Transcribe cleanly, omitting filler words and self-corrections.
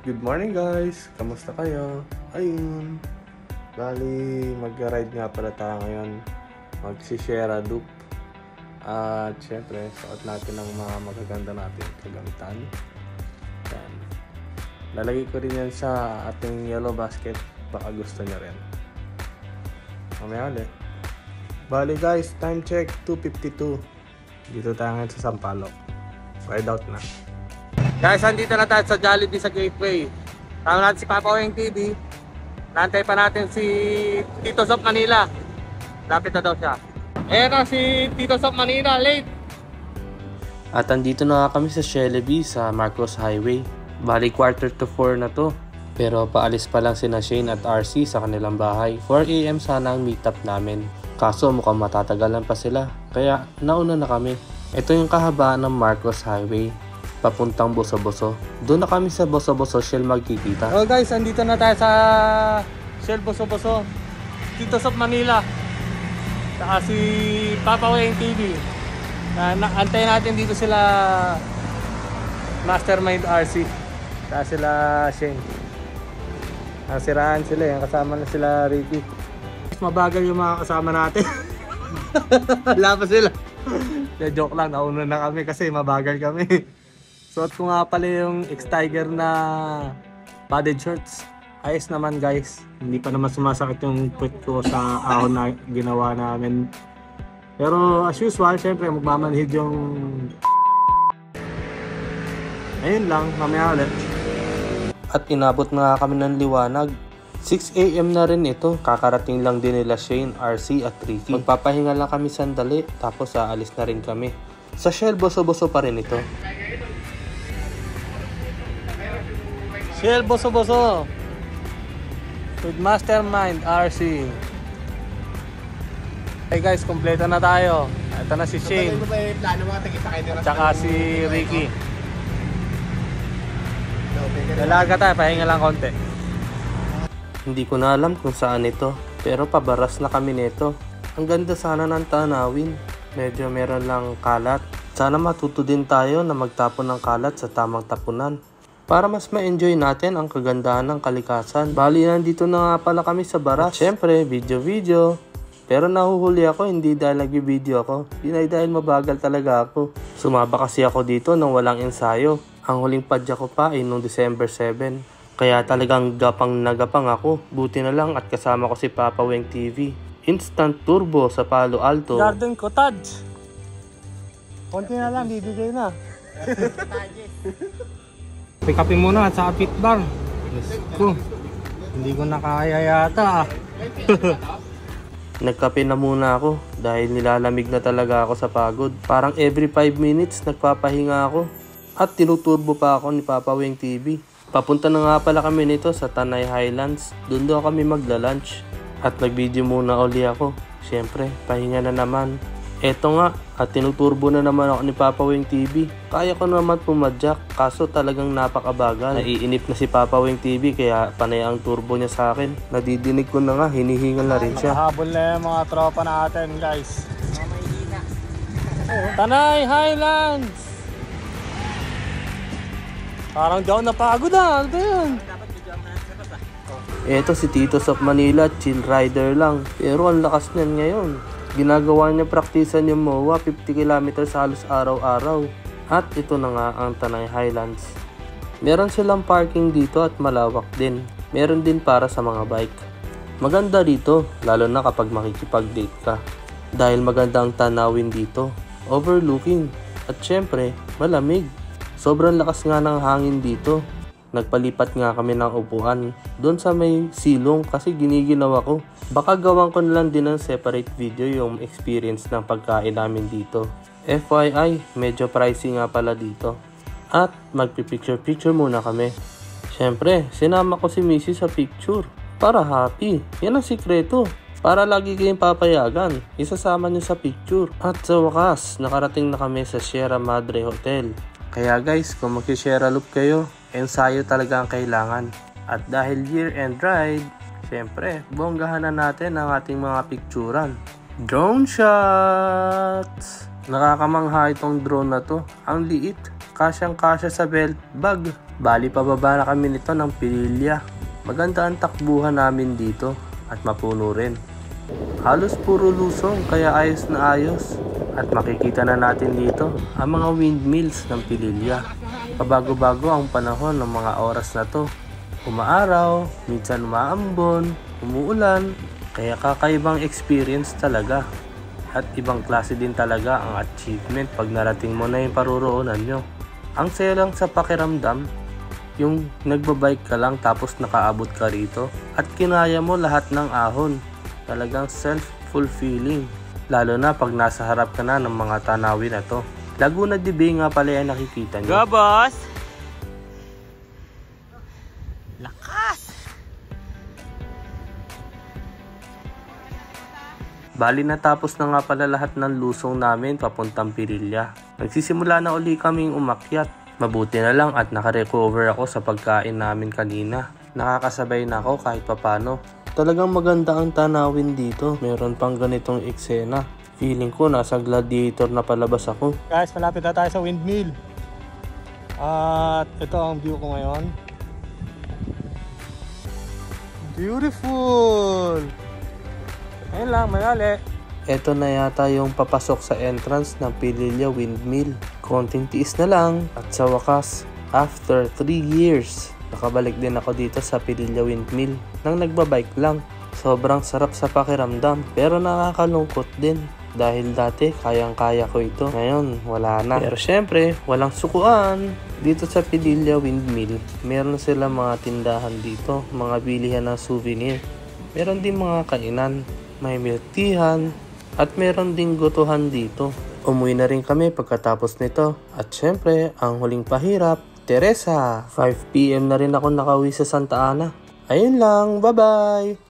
Good morning guys! Kamusta kayo? Ayun. Bali, mag-ride nga pala tayo ngayon. Mag-Sierra Loop. At syempre, suot natin ang mga magaganda natin kagamitan. Yan. Lalagay ko rin yan sa ating yellow basket. Baka gusto nyo rin. Mamaya ulit. Bali guys, time check 2:52. Dito tayo ngayon sa Sampaloc. Ride out na. Guys, andito na tayo sa Jollibee sa Gateway. Tama natin si Papa Weng TV. Nantay pa natin si Tito Sob Manila. Lapit na daw siya. Ayan na si Tito Sob Manila, late. At andito na nga kami sa Jollibee sa Marcos Highway. Bali 3:45 na to. Pero paalis pa lang sina Shane at RC sa kanilang bahay. 4 AM sana ang meetup namin. Kaso mukhang matatagalan pa sila. Kaya nauna na kami. Ito yung kahabaan ng Marcos Highway. Papuntang Boso-Boso. Doon na kami sa Boso-Boso Shell magkikita. Oh guys, andito na tayo sa Shell Boso-Boso. Tito Sob Manila. Saka si Papa Weng TV. Antayin natin dito sila Mastermind RC. Saka sila Shane. Nasiraan sila yan. Kasama na sila Ricky. Mabagal yung mga kasama natin. Wala pa sila. Joke lang, nauna na kami kasi mabagal kami. Suot ko nga pala yung X-Tiger na padded shorts. Ayos naman guys. Hindi pa naman sumasakit yung puwet ko sa ahon na ginawa namin. Pero as usual, syempre magmamanhid yung... Ayun lang, mamaya ulit. At inabot na kami ng liwanag. 6 AM na rin ito. Kakarating lang din nila Shane, RC at Ricky. Magpapahinga lang kami sandali. Tapos aalis na rin kami. Sa Shell Boso-Boso pa rin ito. Shell Boso-Boso with Mastermind RC. Hey guys, kompleto na tayo. Ito na si Shane at saka si Ricky. Dalaga tayo, pahinga lang konti. Hindi ko na alam kung saan ito. Pero pabaras na kami nito. Ang ganda sana ng tanawin. Medyo meron lang kalat. Sana matuto din tayo na magtapon ng kalat sa tamang tapunan. Para mas ma-enjoy natin ang kagandahan ng kalikasan. Bali, nandito na nga pala kami sa baras. Siyempre, video. Pero nahuhuli ako, hindi dahil nag-video ako. Hindi dahil mabagal talaga ako. Sumaba kasi ako dito nang walang ensayo. Ang huling padya ko pa ay noong December 7. Kaya talagang gapang nagapang ako. Buti na lang at kasama ko si Papa Weng TV. Instant turbo sa Palo Alto. Garden cottage. Konti na lang, bibigay na. Pick upin muna sa pit bar. Diyos ko. Hindi ko na kaya yata. Nagkape na muna ako dahil nilalamig na talaga ako sa pagod. Parang every 5 minutes nagpapahinga ako. At tinuturbo pa ako ni Papa Weng TV. Papunta na nga pala kami nito sa Tanay Highlands. Doon daw kami magla-lunch. At nag-video muna uli ako. Siyempre, pahinga na naman. Eto nga, at tinuturbo na naman ako ni Papa Weng TV. Kaya ko naman pumadyak, kaso talagang napakabagal. Naiinip na si Papa Weng TV kaya panay ang turbo niya sa akin. Nadidinig ko na nga, hinihingal na rin siya. Habol na yung mga tropa natin guys. Tanay Highlands! Parang di ako napagod ah. Ano ba yun? Eto si Tito Sob Manila, chill rider lang. Pero ang lakas niyan ngayon. Ginagawa niya praktisan yung MOA 50 km halos araw-araw. At ito na nga ang Tanay Highlands. Meron silang parking dito at malawak din. Meron din para sa mga bike. Maganda dito, lalo na kapag makikipag-date ka. Dahil maganda ang tanawin dito. Overlooking. At syempre, malamig. Sobrang lakas nga ng hangin dito. Nagpalipat nga kami ng upuan doon sa may silong kasi giniginaw ako. Baka gawan ko na lang din ng separate video yung experience ng pagkain namin dito. FYI, medyo pricey nga pala dito. At magpipicture-picture muna kami. Siyempre, sinama ko si Missy sa picture. Para happy. Yan ang sikreto. Para lagi kayong papayagan. Isasama niyo sa picture. At sa wakas, nakarating na kami sa Sierra Madre Hotel. Kaya guys, kung mag-Sierra Loop kayo, ensayo talaga ang kailangan. At dahil year-end ride, syempre, bonggahan na natin ang ating mga picturan. Drone shots! Nakakamangha itong drone na to. Ang liit. kasyang-kasya sa belt bag. Bali pababa na kami nito ng Pililya. Maganda ang takbuhan namin dito at mapuno rin. Halos puro lusong kaya ayos na ayos. At makikita na natin dito ang mga windmills ng Pililya. Pabago-bago ang panahon ng mga oras na to. Umaaraw, minsan umaambon, umuulan, kaya kakaibang experience talaga. At ibang klase din talaga ang achievement pag narating mo na yung paruroonan nyo. Ang saya lang sa pakiramdam, yung nagbabike ka lang tapos nakaabot ka rito at kinaya mo lahat ng ahon. Talagang self-fulfilling. Lalo na pag nasa harap ka na ng mga tanawin na to. Laguna de Bay nga pala yung nakikita nyo. Go, boss! Lakas! Bali natapos na nga pala lahat ng lusong namin papuntang Pililya. Nagsisimula na uli kaming umakyat. Mabuti na lang at nakarecover ako sa pagkain namin kanina. Nakakasabay na ako kahit papano. Talagang maganda ang tanawin dito. Meron pang ganitong eksena. Feeling ko nasa Gladiator na palabas ako. Guys, malapit na tayo sa windmill. At ito ang view ko ngayon. Beautiful! Ayun lang, mayali. Ito na yata yung papasok sa entrance ng Pililya Windmill. Konting tiis na lang at sa wakas, after 3 years, nakabalik din ako dito sa Pililya Windmill nang nagbabike lang. Sobrang sarap sa pakiramdam pero nakakalungkot din dahil dati kayang-kaya ko ito. Ngayon, wala na. Pero syempre, walang sukuan. Dito sa Pililya Windmill, meron sila mga tindahan dito, mga bilihan ng souvenir. Meron din mga kainan. May milk teahan at meron ding gotohan dito. Umuwi na rin kami pagkatapos nito. At syempre, ang huling pahirap, Teresa. 5 PM na rin ako nakauwi sa Santa Ana. Ayun lang, bye-bye!